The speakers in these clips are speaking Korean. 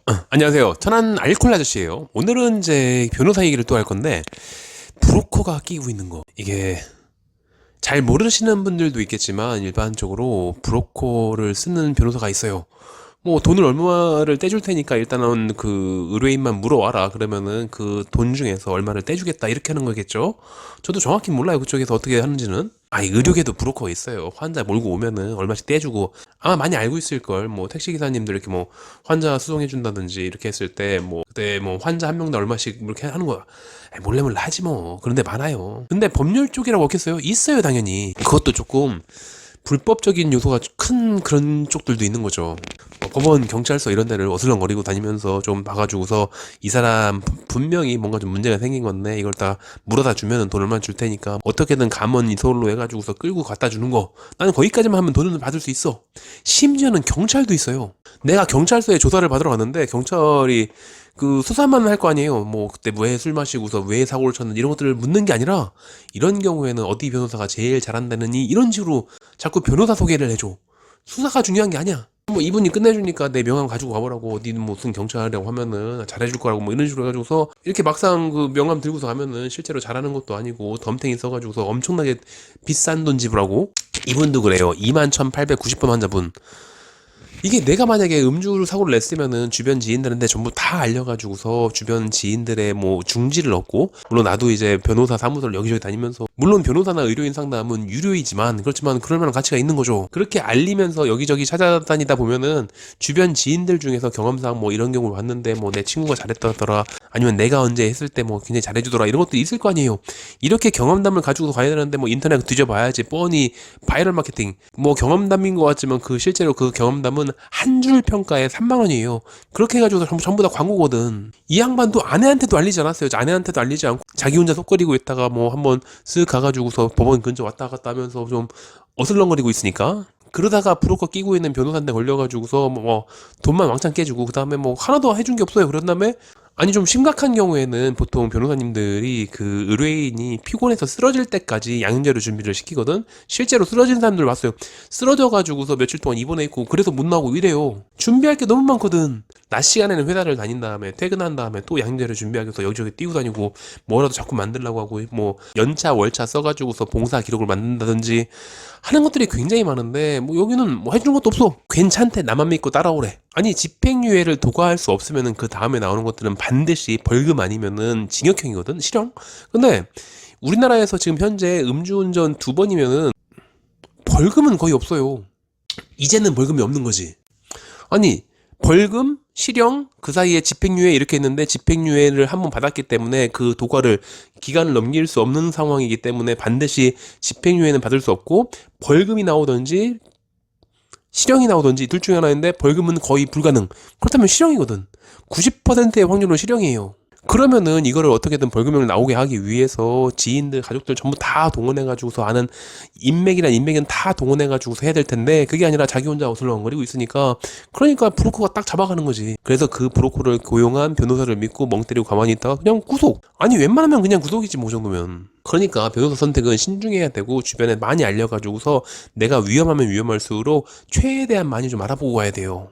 안녕하세요. 천안 알콜 아저씨예요. 오늘은 이제 변호사 얘기를 또 할 건데 브로커가 끼고 있는 거 이게 잘 모르시는 분들도 있겠지만 일반적으로 브로커를 쓰는 변호사가 있어요. 뭐 돈을 얼마를 떼줄 테니까 일단은 그 의뢰인만 물어와라 그러면은 그 돈 중에서 얼마를 떼주겠다 이렇게 하는 거겠죠. 저도 정확히 몰라요 그쪽에서 어떻게 하는지는. 아니 의료계도 브로커 있어요. 환자 몰고 오면은 얼마씩 떼주고 아마 많이 알고 있을 걸. 뭐 택시 기사님들 이렇게 뭐 환자 수송해 준다든지 이렇게 했을 때 뭐 그때 뭐 환자 한 명당 얼마씩 이렇게 하는 거야. 몰래 몰래 하지 뭐. 그런데 많아요. 근데 법률 쪽이라고 없겠어요? 있어요 당연히. 그것도 조금 불법적인 요소가 큰 그런 쪽들도 있는 거죠. 법원, 경찰서 이런 데를 어슬렁거리고 다니면서 좀 봐가지고서 이 사람 분명히 뭔가 좀 문제가 생긴 건데 이걸 다 물어다 주면은 돈 얼마 줄 테니까 어떻게든 감원 이소로 해가지고서 끌고 갖다 주는 거. 나는 거기까지만 하면 돈을 받을 수 있어. 심지어는 경찰도 있어요. 내가 경찰서에 조사를 받으러 갔는데 경찰이 그 수사만 할 거 아니에요. 뭐 그때 왜 술 마시고서 왜 사고를 쳤는지 이런 것들을 묻는 게 아니라 이런 경우에는 어디 변호사가 제일 잘한다느니 이런 식으로 자꾸 변호사 소개를 해줘. 수사가 중요한 게 아니야. 뭐 이분이 끝내주니까 내 명함 가지고 가보라고. 니는 무슨 경찰이라고 하면은 잘해줄 거라고 뭐 이런 식으로 해가지고서 이렇게 막상 그 명함 들고서 가면은 실제로 잘하는 것도 아니고 덤탱이 써가지고서 엄청나게 비싼 돈 지불하고. 이분도 그래요. 21,890번 환자분. 이게 내가 만약에 음주 사고를 냈으면은 주변 지인들한테 전부 다 알려가지고서 주변 지인들의 뭐 중지를 얻고, 물론 나도 이제 변호사 사무소를 여기저기 다니면서 물론 변호사나 의료인 상담은 유료이지만 그렇지만 그럴 만한 가치가 있는 거죠. 그렇게 알리면서 여기저기 찾아다니다 보면은 주변 지인들 중에서 경험상 뭐 이런 경우를 봤는데 뭐 내 친구가 잘했더라, 아니면 내가 언제 했을 때 뭐 굉장히 잘해주더라 이런 것도 있을 거 아니에요. 이렇게 경험담을 가지고 가야 되는데 뭐 인터넷 뒤져봐야지 뻔히 바이럴 마케팅 뭐 경험담인 것 같지만 그 실제로 그 경험담은 한 줄 평가에 3만 원이에요. 그렇게 해가지고 전부 다 광고거든. 이 양반도 아내한테도 알리지 않았어요. 아내한테도 알리지 않고 자기 혼자 속거리고 있다가 뭐 한번 쓱 가가지고서 법원 근처 왔다 갔다 하면서 좀 어슬렁거리고 있으니까. 그러다가 브로커 끼고 있는 변호사한테 걸려가지고서 뭐 돈만 왕창 깨주고 그 다음에 뭐 하나도 해준 게 없어요. 그런 다음에 아니 좀 심각한 경우에는 보통 변호사님들이 그 의뢰인이 피곤해서 쓰러질 때까지 양형제로 준비를 시키거든. 실제로 쓰러진 사람들 봤어요. 쓰러져가지고서 며칠 동안 입원해 있고 그래서 못 나오고 이래요. 준비할 게 너무 많거든. 낮 시간에는 회사를 다닌 다음에 퇴근한 다음에 또 양형제를 준비하기 위해서 여기저기 뛰고 다니고 뭐라도 자꾸 만들려고 하고 뭐 연차 월차 써가지고서 봉사 기록을 만든다든지 하는 것들이 굉장히 많은데 뭐 여기는 뭐 해주는 것도 없어. 괜찮대. 나만 믿고 따라오래. 아니 집행유예를 도과할 수 없으면은 그 다음에 나오는 것들은 반드시 벌금 아니면은 징역형이거든. 실형. 근데 우리나라에서 지금 현재 음주운전 2번이면은 벌금은 거의 없어요. 이제는 벌금이 없는 거지. 아니 벌금, 실형, 그 사이에 집행유예 이렇게 했는데 집행유예를 한번 받았기 때문에 그 도과를 기간을 넘길 수 없는 상황이기 때문에 반드시 집행유예는 받을 수 없고 벌금이 나오든지 실형이 나오든지 둘 중에 하나인데 벌금은 거의 불가능. 그렇다면 실형이거든. 90%의 확률로 실형이에요. 그러면은 이거를 어떻게든 벌금형을 나오게 하기 위해서 지인들, 가족들 전부 다 동원해가지고서 아는 인맥이란 인맥은 다 동원해가지고서 해야 될 텐데 그게 아니라 자기 혼자 어슬렁거리고 있으니까 그러니까 브로커가 딱 잡아가는 거지. 그래서 그 브로커를 고용한 변호사를 믿고 멍 때리고 가만히 있다가 그냥 구속. 아니 웬만하면 그냥 구속이지 뭐 정도면. 그러니까 변호사 선택은 신중해야 되고 주변에 많이 알려가지고서 내가 위험하면 위험할수록 최대한 많이 좀 알아보고 가야 돼요.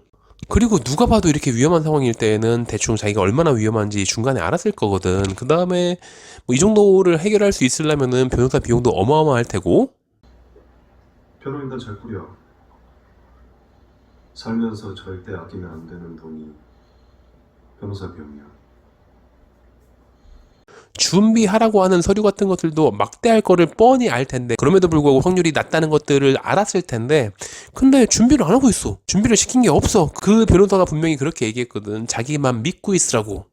그리고 누가 봐도 이렇게 위험한 상황일 때에는 대충 자기가 얼마나 위험한지 중간에 알았을 거거든. 그 다음에 뭐 이 정도를 해결할 수 있으려면은 변호사 비용도 어마어마할 테고. 변호인단 잘 꾸려. 살면서 절대 아끼면 안 되는 돈이 변호사 비용이야. 준비하라고 하는 서류 같은 것들도 막대할 거를 뻔히 알 텐데 그럼에도 불구하고 확률이 낮다는 것들을 알았을 텐데 근데 준비를 안 하고 있어. 준비를 시킨 게 없어. 그 변호사가 분명히 그렇게 얘기했거든. 자기만 믿고 있으라고.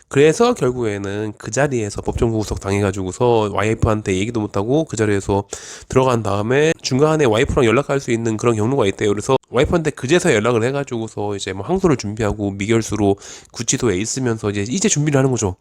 그래서 결국에는 그 자리에서 법정 구속 당해가지고서 와이프한테 얘기도 못하고 그 자리에서 들어간 다음에 중간에 와이프랑 연락할 수 있는 그런 경로가 있대요. 그래서 와이프한테 그제서 연락을 해가지고서 이제 뭐 항소를 준비하고 미결수로 구치소에 있으면서 이제 준비를 하는 거죠.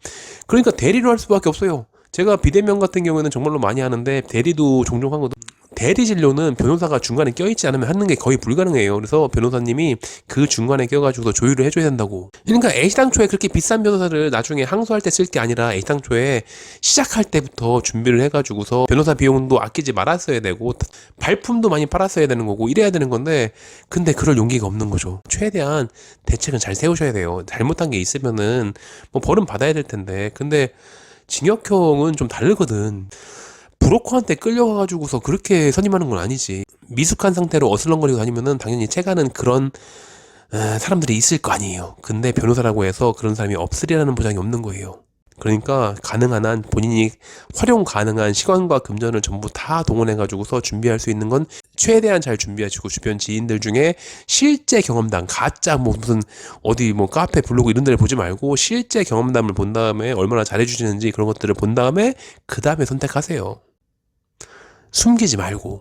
그러니까 대리로 할 수밖에 없어요. 제가 비대면 같은 경우에는 정말로 많이 하는데 대리도 종종 하거든. 대리 진료는 변호사가 중간에 껴있지 않으면 하는 게 거의 불가능해요. 그래서 변호사님이 그 중간에 껴가지고 조율을 해줘야 된다고. 그러니까 애시당초에 그렇게 비싼 변호사를 나중에 항소할 때 쓸 게 아니라 애시당초에 시작할 때부터 준비를 해가지고서 변호사 비용도 아끼지 말았어야 되고 발품도 많이 팔았어야 되는 거고 이래야 되는 건데, 근데 그럴 용기가 없는 거죠. 최대한 대책은 잘 세우셔야 돼요. 잘못한 게 있으면은 뭐 벌은 받아야 될 텐데, 근데 징역형은 좀 다르거든. 브로커한테 끌려가가지고서 그렇게 선임하는 건 아니지. 미숙한 상태로 어슬렁거리고 다니면은 당연히 채가는 그런 사람들이 있을 거 아니에요. 근데 변호사라고 해서 그런 사람이 없으리라는 보장이 없는 거예요. 그러니까 가능한 한 본인이 활용 가능한 시간과 금전을 전부 다 동원해가지고서 준비할 수 있는 건 최대한 잘 준비하시고, 주변 지인들 중에 실제 경험담, 가짜 뭐 무슨 어디 뭐 카페 블로그 이런 데를 보지 말고 실제 경험담을 본 다음에 얼마나 잘해주시는지 그런 것들을 본 다음에 그 다음에 선택하세요. 숨기지 말고.